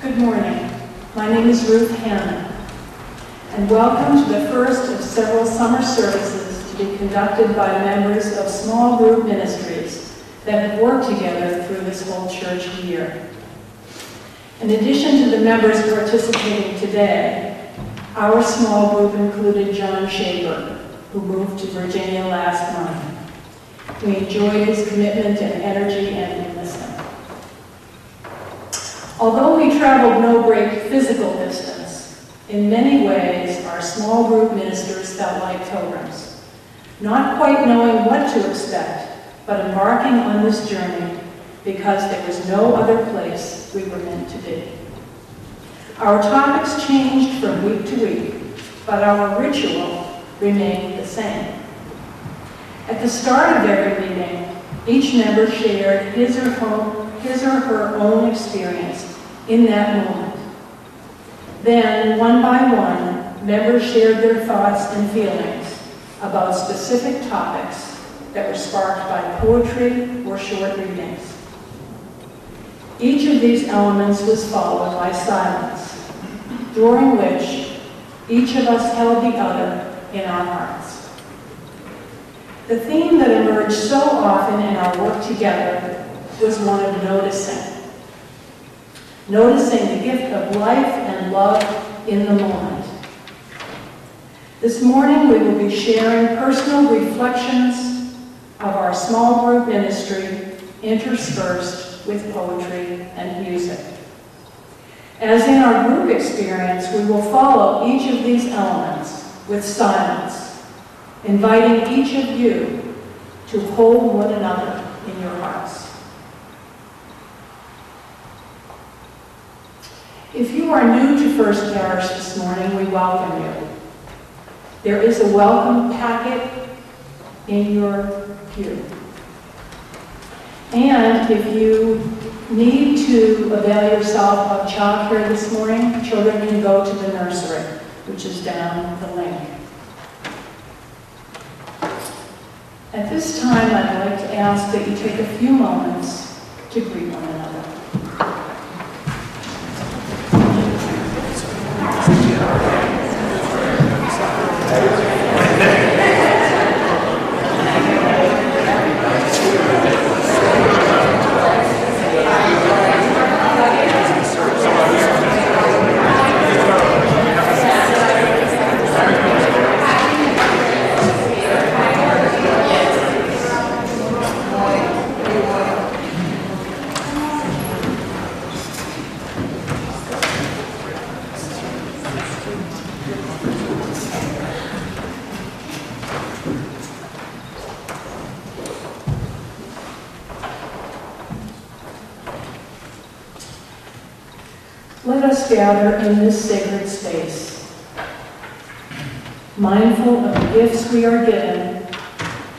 Good morning. My name is Ruth Hannon, and welcome to the first of several summer services to be conducted by members of small group ministries that have worked together through this whole church year. In addition to the members participating today, our small group included John Shaver, who moved to Virginia last month. We enjoyed his commitment and energy and we miss him. Although we traveled no great physical distance, in many ways our small group ministers felt like pilgrims, not quite knowing what to expect, but embarking on this journey because there was no other place we were meant to be. Our topics changed from week to week, but our ritual remained the same. At the start of every meeting, each member shared his or her own experience in that moment. Then, one by one, members shared their thoughts and feelings about specific topics that were sparked by poetry or short readings. Each of these elements was followed by silence, during which each of us held the other in our hearts. The theme that emerged so often in our work together was one of noticing. Noticing the gift of life and love in the moment. This morning we will be sharing personal reflections of our small group ministry interspersed with poetry and music. As in our group experience, we will follow each of these elements with silence, inviting each of you to hold one another in your hearts. If you are new to First Parish this morning, we welcome you. There is a welcome packet in your pew. And if you need to avail yourself of childcare this morning, children can go to the nursery, which is down the lane. At this time, I'd like to ask that you take a few moments to greet one another. Let us gather in this sacred space, mindful of the gifts we are given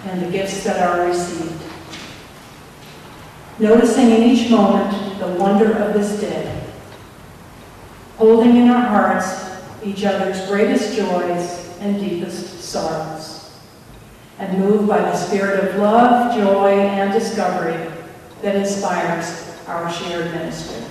and the gifts that are received. Noticing in each moment the wonder of this day, holding in our hearts each other's greatest joys and deepest sorrows, and moved by the spirit of love, joy, and discovery that inspires our shared ministry.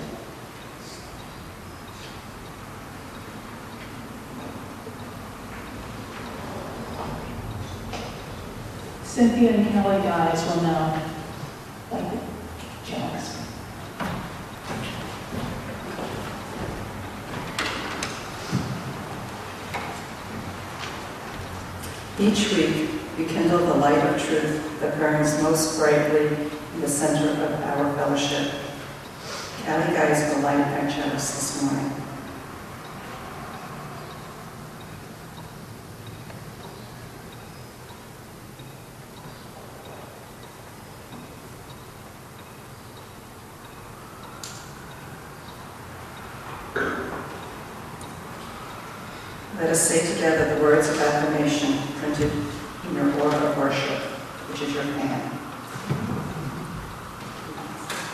Cynthia and Kelly guys will now like to join us. Each week, we kindle the light of truth that burns most brightly in the center of our fellowship. Kelly guys will light our chalice this morning. Let us say together the words of affirmation printed in your order of worship, which is your hand.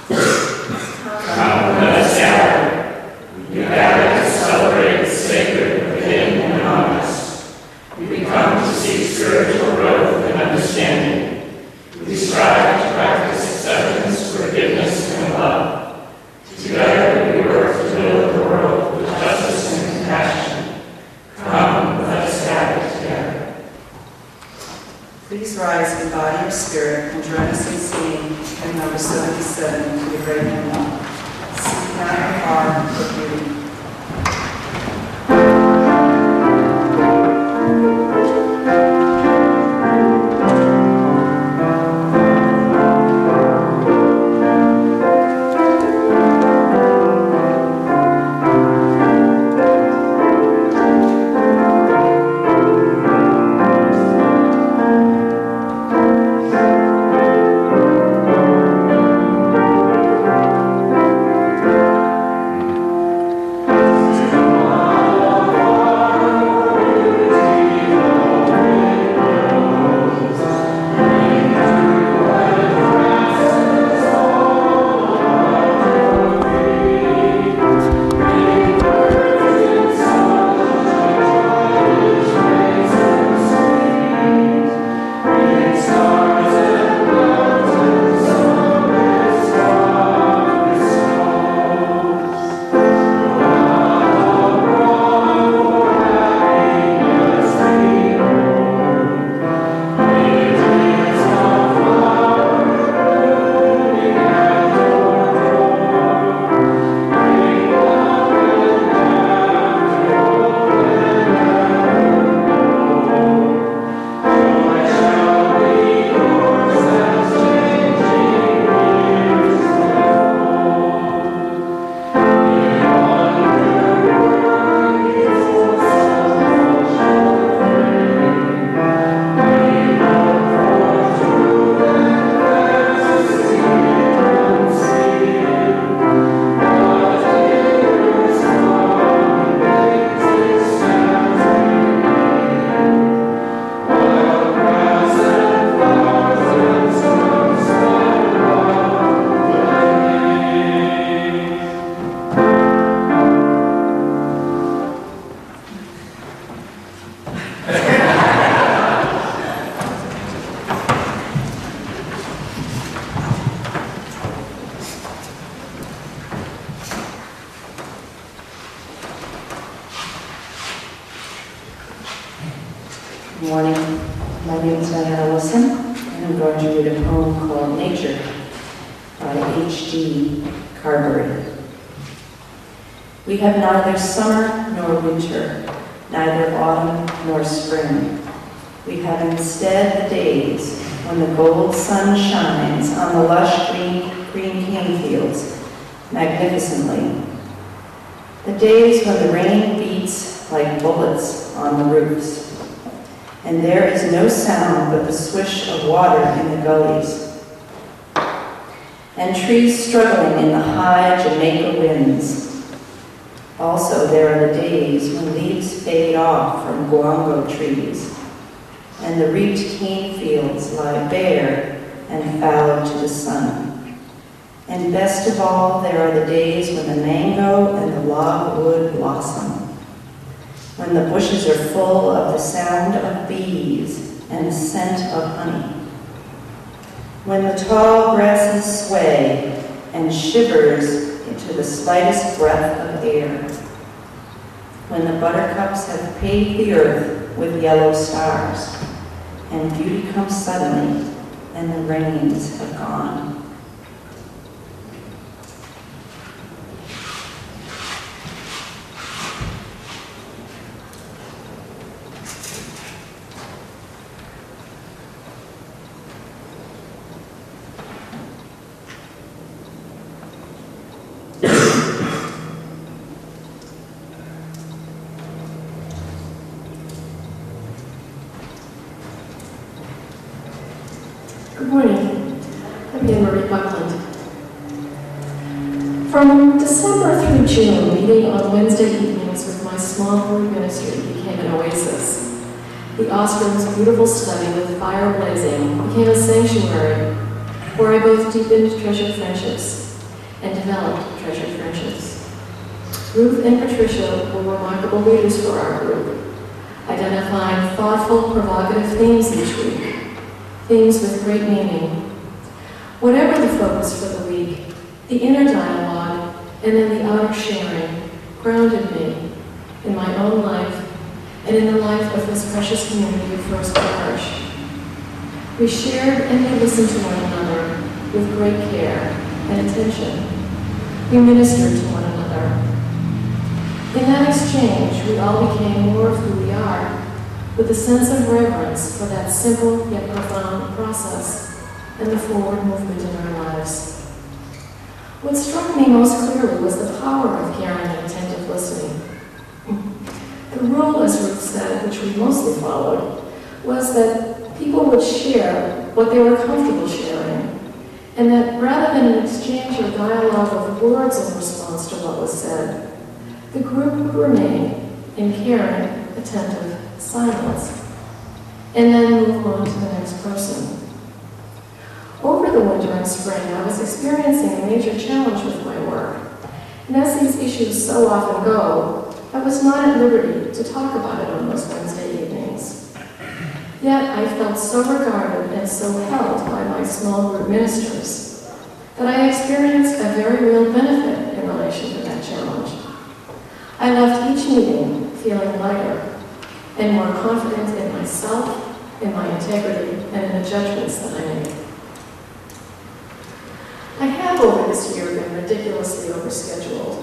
Come, let us gather. We gather to celebrate the sacred within and among us. We come to seek spiritual growth and understanding. We strive to practice acceptance, forgiveness, and love. Together we work to build the spirit and join us in singing hymn number 77 to the great hymnal, Seek Not Afar for Beauty. Good morning. My name is Diana Wilson, and I'm going to read a poem called Nature by H.D. Carberry. We have neither summer nor winter, neither autumn nor spring. We have instead the days when the gold sun shines on the lush green cane fields magnificently. The days when the rain beats like bullets on the roofs, and there is no sound but the swish of water in the gullies, and trees struggling in the high Jamaica winds. Also, there are the days when leaves fade off from guango trees, and the reaped cane fields lie bare and fallow to the sun. And best of all, there are the days when the mango and the logwood blossom, when the bushes are full of the sound of bees and the scent of honey, when the tall grasses sway and shivers into the slightest breath of air, when the buttercups have paved the earth with yellow stars, and beauty comes suddenly and the rains have gone. Good morning. I'm Anne Marie Buckland. From December through June, meeting on Wednesday evenings with my small group ministry became an oasis. The Ostром's beautiful study with fire blazing became a sanctuary where I both deepened treasured friendships and developed treasured friendships. Ruth and Patricia were remarkable leaders for our group, identifying thoughtful, provocative themes each week. Themes with great meaning. Whatever the focus for the week, the inner dialogue and then the outer sharing grounded me in my own life and in the life of this precious community of First Parish. We shared and we listened to one another with great care and attention. We ministered to one another. In that exchange, we all became more of who we are, with a sense of reverence for that simple yet profound process and the forward movement in our lives. What struck me most clearly was the power of caring and attentive listening. The rule, as Ruth said, which we mostly followed, was that people would share what they were comfortable sharing, and that rather than an exchange or dialogue of words in response to what was said, the group would remain in caring, attentive silence, and then move on to the next person. Over the winter and spring, I was experiencing a major challenge with my work, and as these issues so often go, I was not at liberty to talk about it on those Wednesday evenings. Yet I felt so regarded and so held by my small group ministers that I experienced a very real benefit in relation to that challenge. I left each meeting feeling lighter and more confident in myself, in my integrity, and in the judgments that I made. I have over this year been ridiculously overscheduled.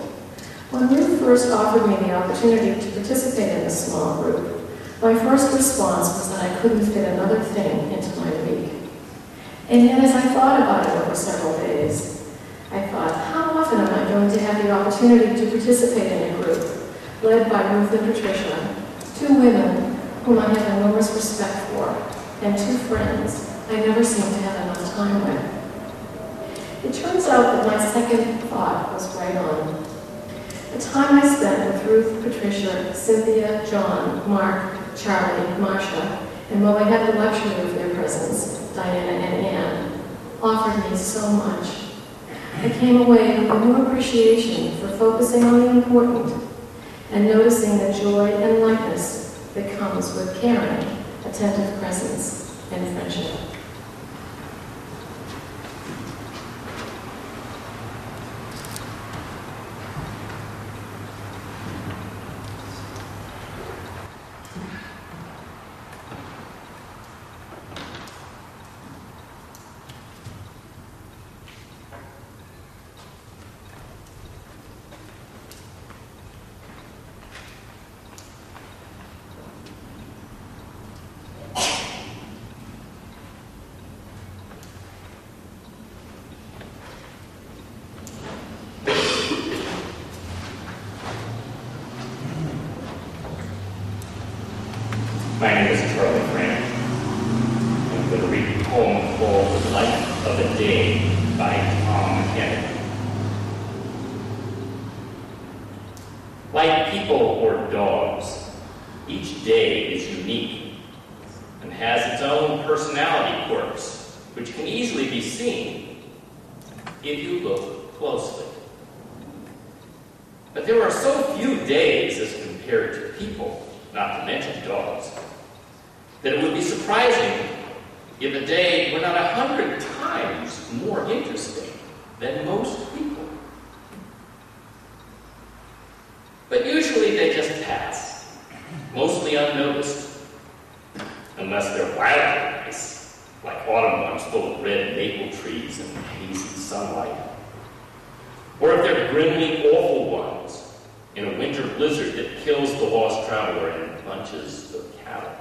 When Ruth first offered me the opportunity to participate in a small group, my first response was that I couldn't fit another thing into my week. And yet as I thought about it over several days, I thought, how often am I going to have the opportunity to participate in a group led by Ruth and Patricia, two women whom I have enormous respect for, and two friends I never seem to have enough time with. It turns out that my second thought was right on. The time I spent with Ruth, Patricia, Cynthia, John, Mark, Charlie, Marcia, and while I had the luxury of their presence, Diana and Anne, offered me so much. I came away with a new appreciation for focusing on the important and noticing the joy and lightness that comes with caring, attentive presence, and friendship. My name is Charlie Frank. I'm going to read a poem called The Life of a Day by Tom Kennedy. Like people or dogs, each day is unique and has its own personality quirks, which can easily be seen if you look closely. But there are so few days as compared to people, not to mention dogs, that it would be surprising if a day were not 100 times more interesting than most people. But usually they just pass, mostly unnoticed, unless they're wildly nice, like autumn ones full of red maple trees and hazy sunlight. Or if they're grimly awful ones in a winter blizzard that kills the lost traveler and bunches of cattle.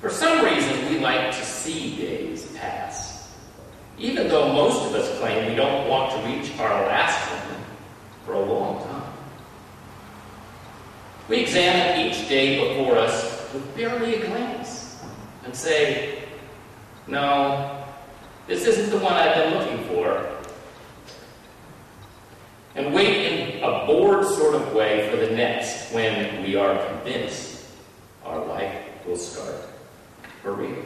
For some reason, we like to see days pass, even though most of us claim we don't want to reach our last one for a long time. We examine each day before us with barely a glance and say, no, this isn't the one I've been looking for, and wait in a bored sort of way for the next when we are convinced our life will start for real.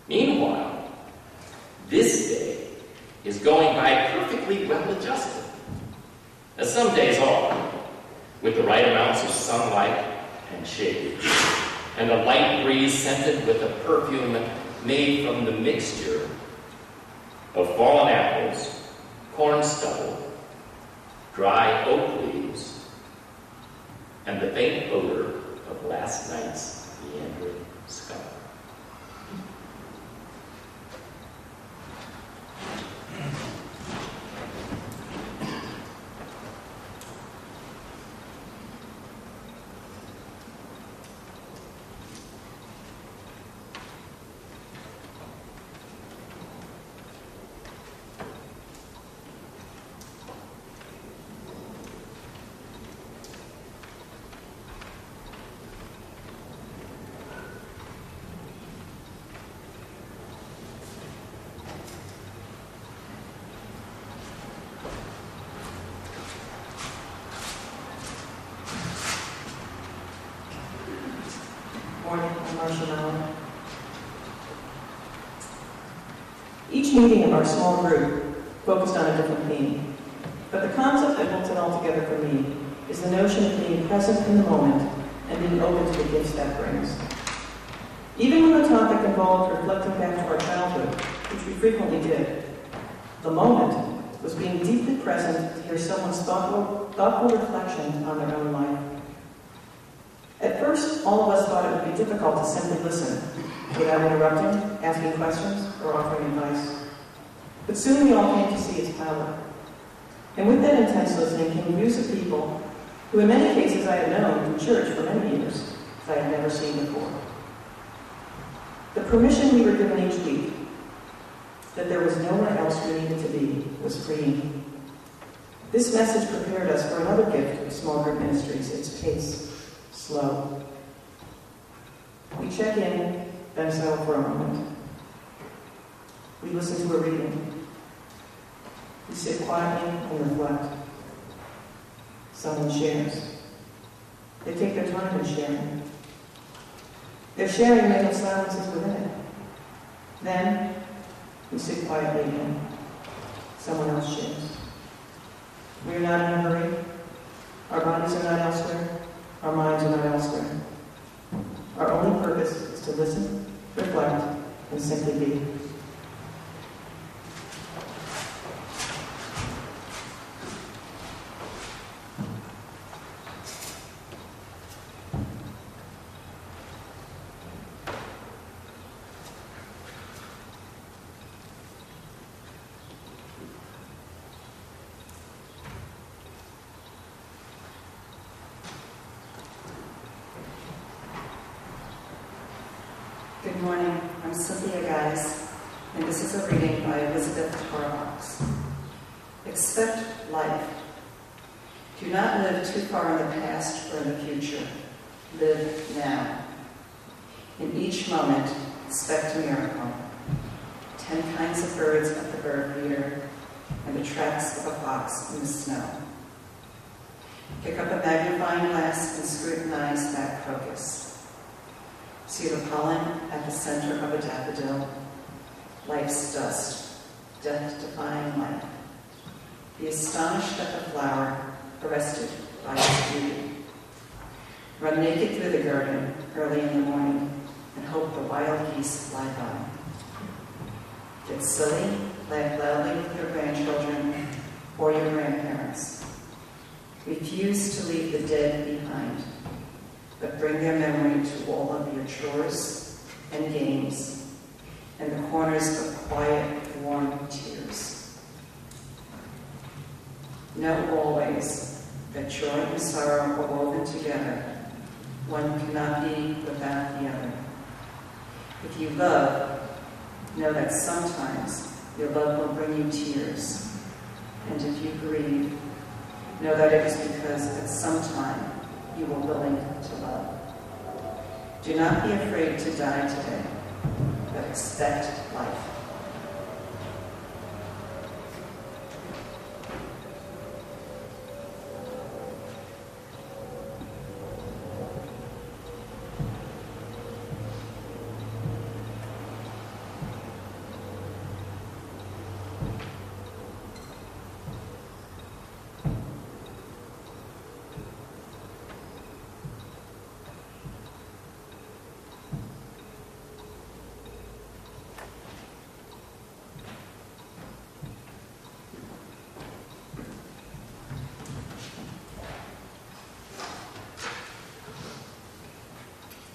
Meanwhile, this day is going by perfectly well-adjusted, as some days are, with the right amounts of sunlight and shade, and a light breeze scented with a perfume made from the mixture of fallen apples, corn stubble, dry oak leaves, and the faint odor of last night's Andrew Scott. Each meeting of our small group focused on a different theme, but the concept that holds it all together for me is the notion of being present in the moment and being open to the gifts that brings. Even when the topic involved reflecting back to our childhood, which we frequently did, the moment was being deeply present to hear someone's thoughtful reflection on their own life. At first, all of us thought it would be difficult to simply listen without interrupting, asking questions, or offering advice. But soon we all came to see its power. And with that intense listening came views of people who in many cases I had known from church for many years, that I had never seen before. The permission we were given each week, that there was nowhere else we needed to be, was freeing. This message prepared us for another gift of small group ministries, its pace. Slow. We check in, then settle for a moment. We listen to a reading. We sit quietly and reflect. Someone shares. They take their time in sharing. Their sharing may have silences within it. Then we sit quietly again. Someone else shares. We are not in a hurry. Our bodies are not elsewhere. Our minds are not elsewhere. Our only purpose is to listen, reflect, and simply be. Good morning, I'm Cynthia Guys, and this is a reading by Elizabeth Torbox. Expect life. Do not live too far in the past or in the future. Live now. In each moment, expect a miracle. 10 kinds of birds at the bird feeder, and the tracks of a fox in the snow. Pick up a magnifying glass and scrutinize that crocus. See the pollen at the center of a daffodil, life's dust, death-defying life. Be astonished at the flower, arrested by its beauty. Run naked through the garden early in the morning and hope the wild geese fly by. Get silly, laugh loudly with your grandchildren or your grandparents. Refuse to leave the dead behind, but bring their memory to all of your chores and games and the corners of quiet, warm tears. Know always that joy and sorrow are woven together. One cannot be without the other. If you love, know that sometimes your love will bring you tears. And if you grieve, know that it is because at some time you were willing to love. Do not be afraid to die today, but expect life.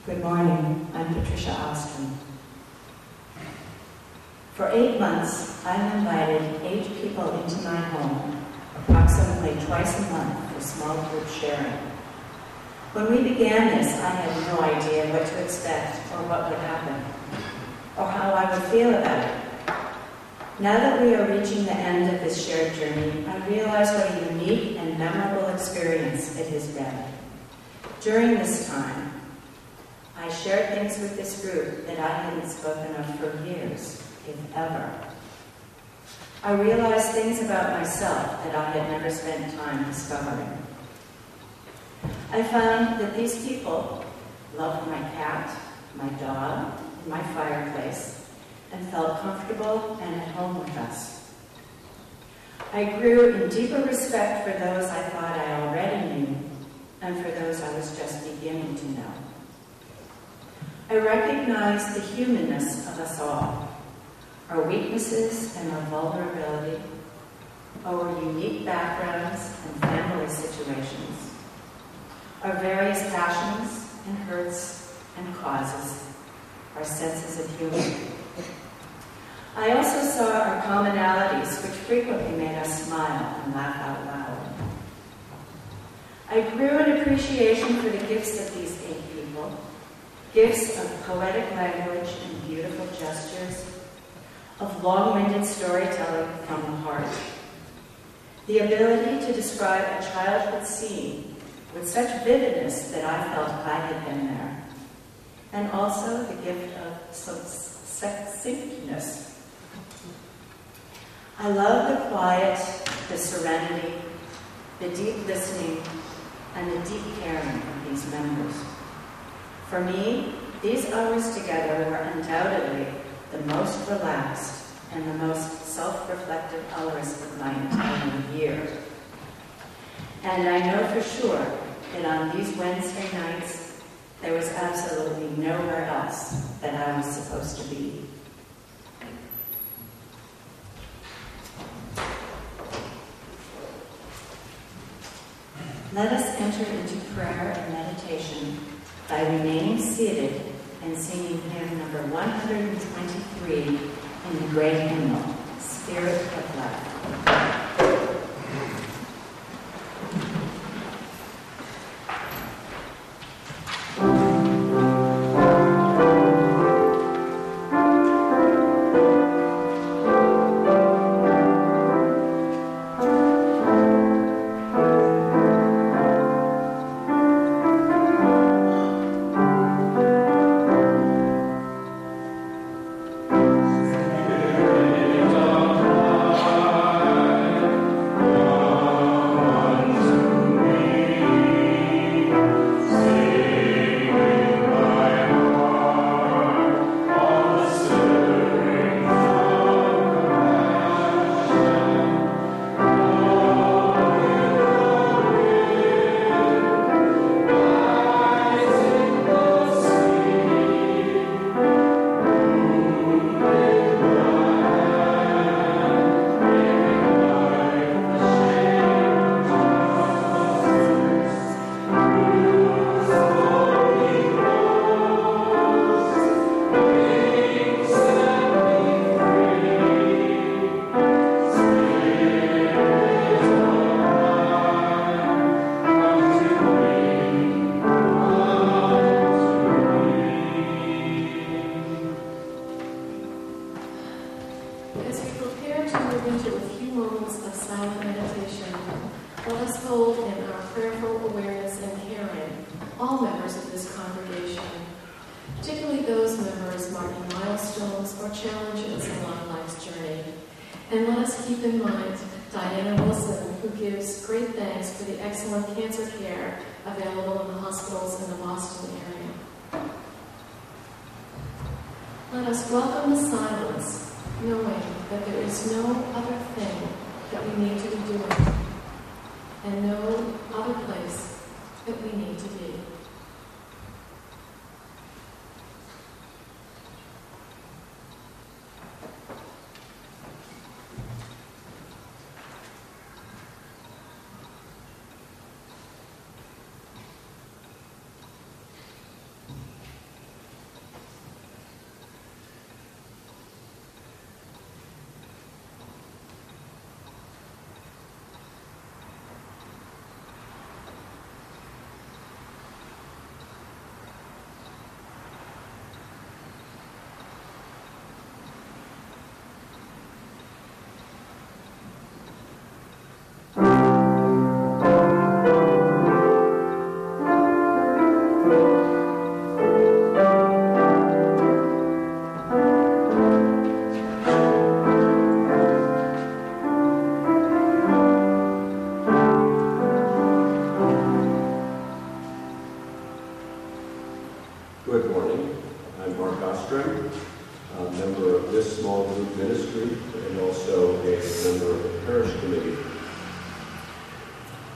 Good morning, I'm Patricia Ostrom. For 8 months, I've invited 8 people into my home, approximately twice a month for small group sharing. When we began this, I had no idea what to expect or what would happen, or how I would feel about it. Now that we are reaching the end of this shared journey, I realize what a unique and memorable experience it has been. During this time, I shared things with this group that I hadn't spoken of for years, if ever. I realized things about myself that I had never spent time discovering. I found that these people loved my cat, my dog, and my fireplace, and felt comfortable and at home with us. I grew in deeper respect for those I thought I already knew, and for those I was just beginning to know. I recognized the humanness of us all, our weaknesses and our vulnerability, our unique backgrounds and family situations, our various passions and hurts and causes, our senses of humor. I also saw our commonalities, which frequently made us smile and laugh out loud. I grew an appreciation for the gifts of these 8 people, gifts of poetic language and beautiful gestures, of long-winded storytelling from the heart, the ability to describe a childhood scene with such vividness that I felt I had been there, and also the gift of succinctness. I love the quiet, the serenity, the deep listening, and the deep caring of these members. For me, these hours together were undoubtedly the most relaxed and the most self-reflective hours of my entire year. And I know for sure that on these Wednesday nights, there was absolutely nowhere else that I was supposed to be. Let us enter into prayer and meditation by remaining seated and singing hymn number 123 in the great hymnal, Spirit of Life. Let us welcome the silence, knowing that there is no other thing that we need to be doing, and no other place that we need to be.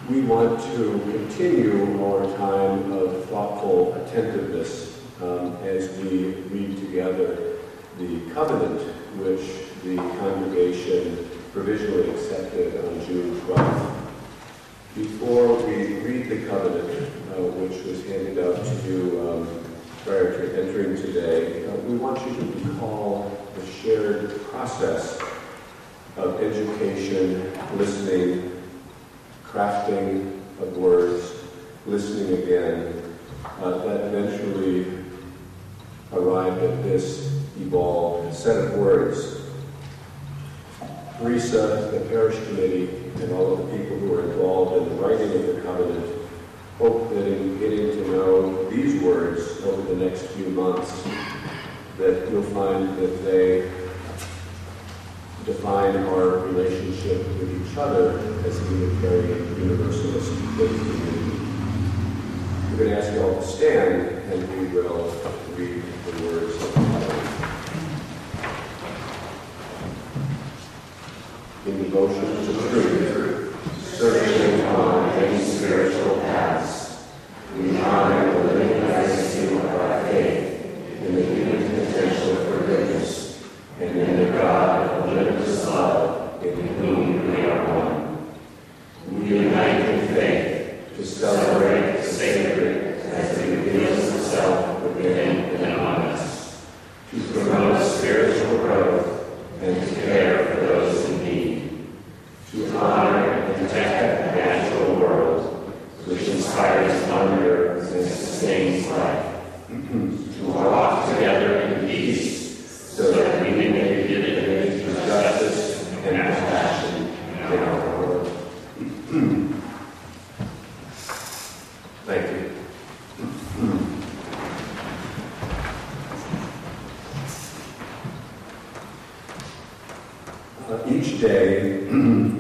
we want to continue our time of thoughtful attentiveness as we read together the covenant which the congregation provisionally accepted on June 12th. Before we read the covenant, which was handed out to you prior to entering today, we want you to recall the shared process of education, listening, crafting of words, listening again, that eventually arrived at this evolved set of words. Teresa, the parish committee, and all of the people who are involved in the writing of the covenant hope that in getting to know these words over the next few months, that you'll find that they define our relationship with each other as a Unitarian Universalist community. We're going to ask you all to stand, and we will read the words of the covenant. In devotion to truth, searching on many spiritual paths, we honor the living legacy of our faith in the human potential for goodness, and in the God of limitless love in whom we are one. We unite in faith to celebrate the sacred as it reveals itself within and among us, to promote spiritual growth and to care for those in need, to honor and protect the natural world, which inspires wonder and sustains life, to walk together in peace, so that we may be united through justice and compassion in our world. Thank you. Each day,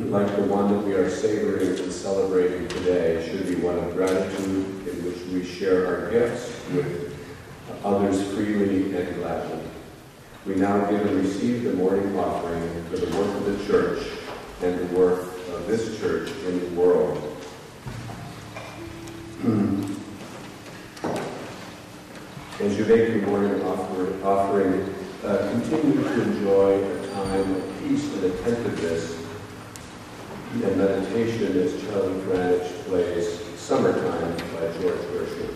like the one that we are savoring and celebrating today, should be one of gratitude in which we share our gifts with others freely and gladly. We now give and receive the morning offering for the work of the church and the work of this church in the world. As you make your morning offering, continue to enjoy a time of peace and attentiveness and meditation as Charlie Franich plays Summertime by George Gershwin.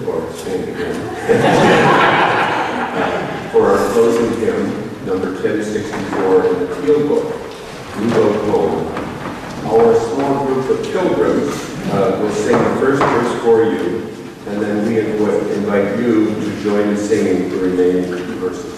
or stand again, for our closing hymn, number 1064 in the field book, "You Go Home." Our small group of pilgrims will sing the first verse for you, and then we invite you to join in singing the remaining 2 verses.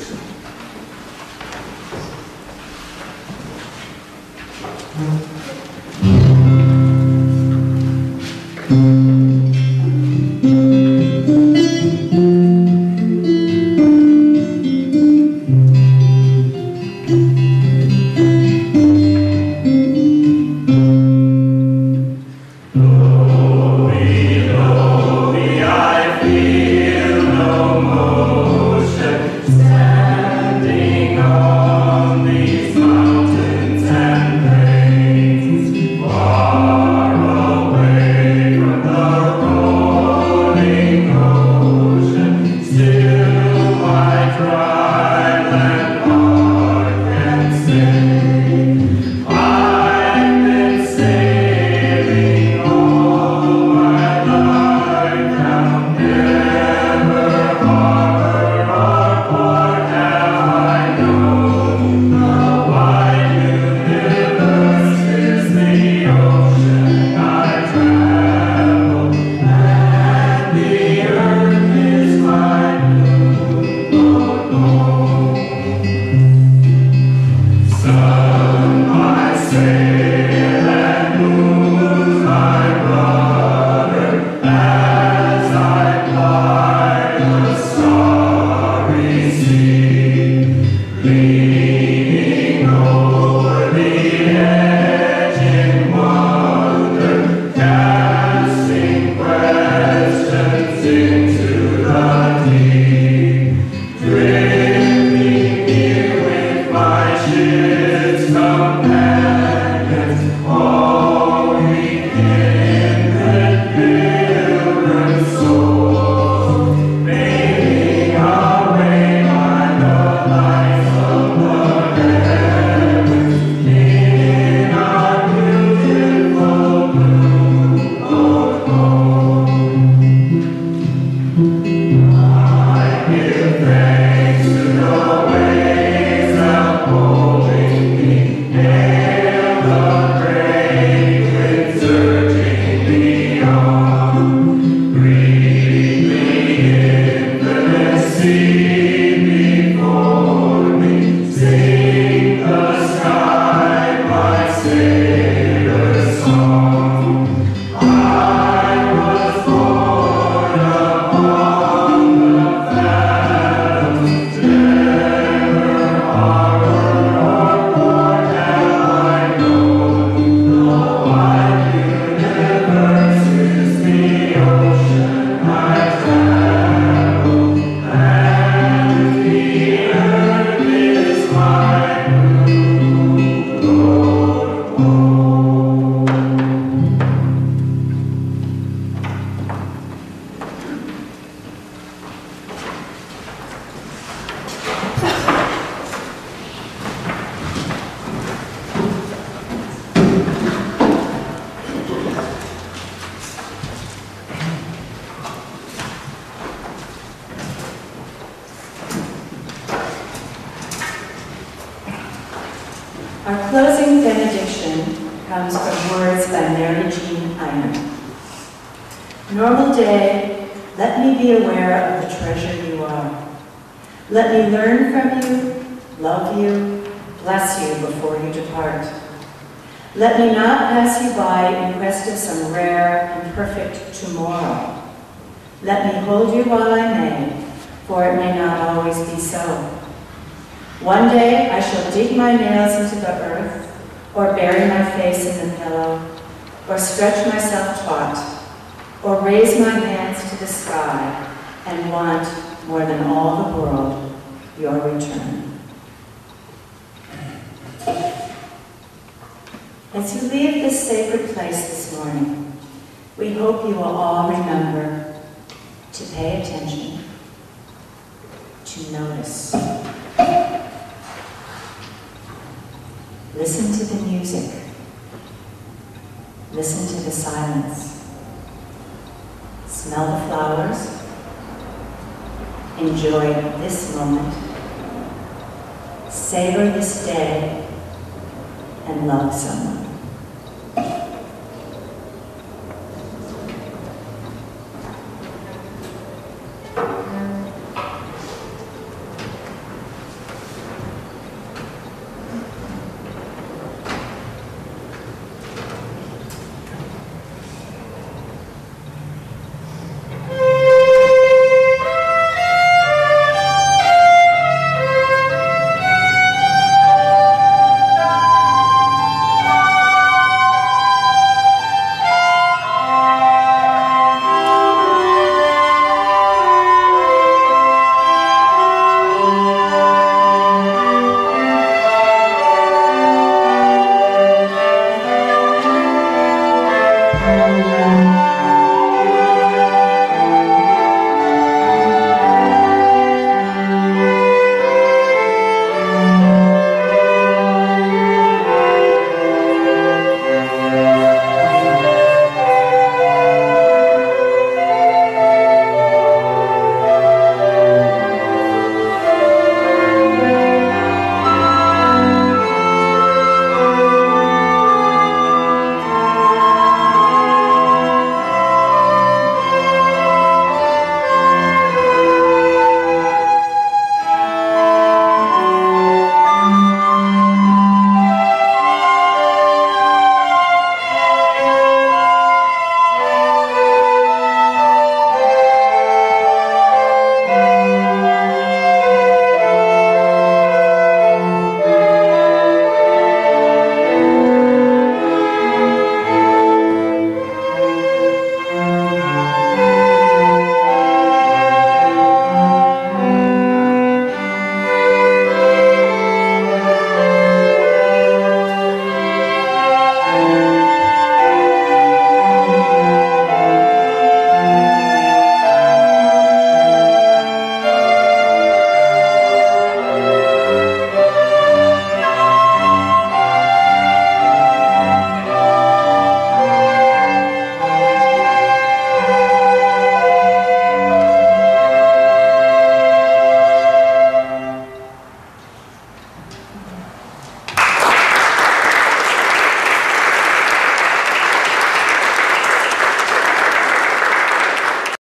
Our closing benediction comes from words by Mary Jean Einer. Normal day, let me be aware of the treasure you are. Let me learn from you, love you, bless you before you depart. Let me not pass you by in quest of some rare and perfect tomorrow. Let me hold you while I may, for it may not always be so. One day I shall dig my nails into the earth, or bury my face in the pillow, or stretch myself taut, or raise my hands to the sky and want, more than all the world, your return. As you leave this sacred place this morning, we hope you will all remember to pay attention, to notice. Listen to the music. Listen to the silence. Smell the flowers. Enjoy this moment. Savor this day and love someone.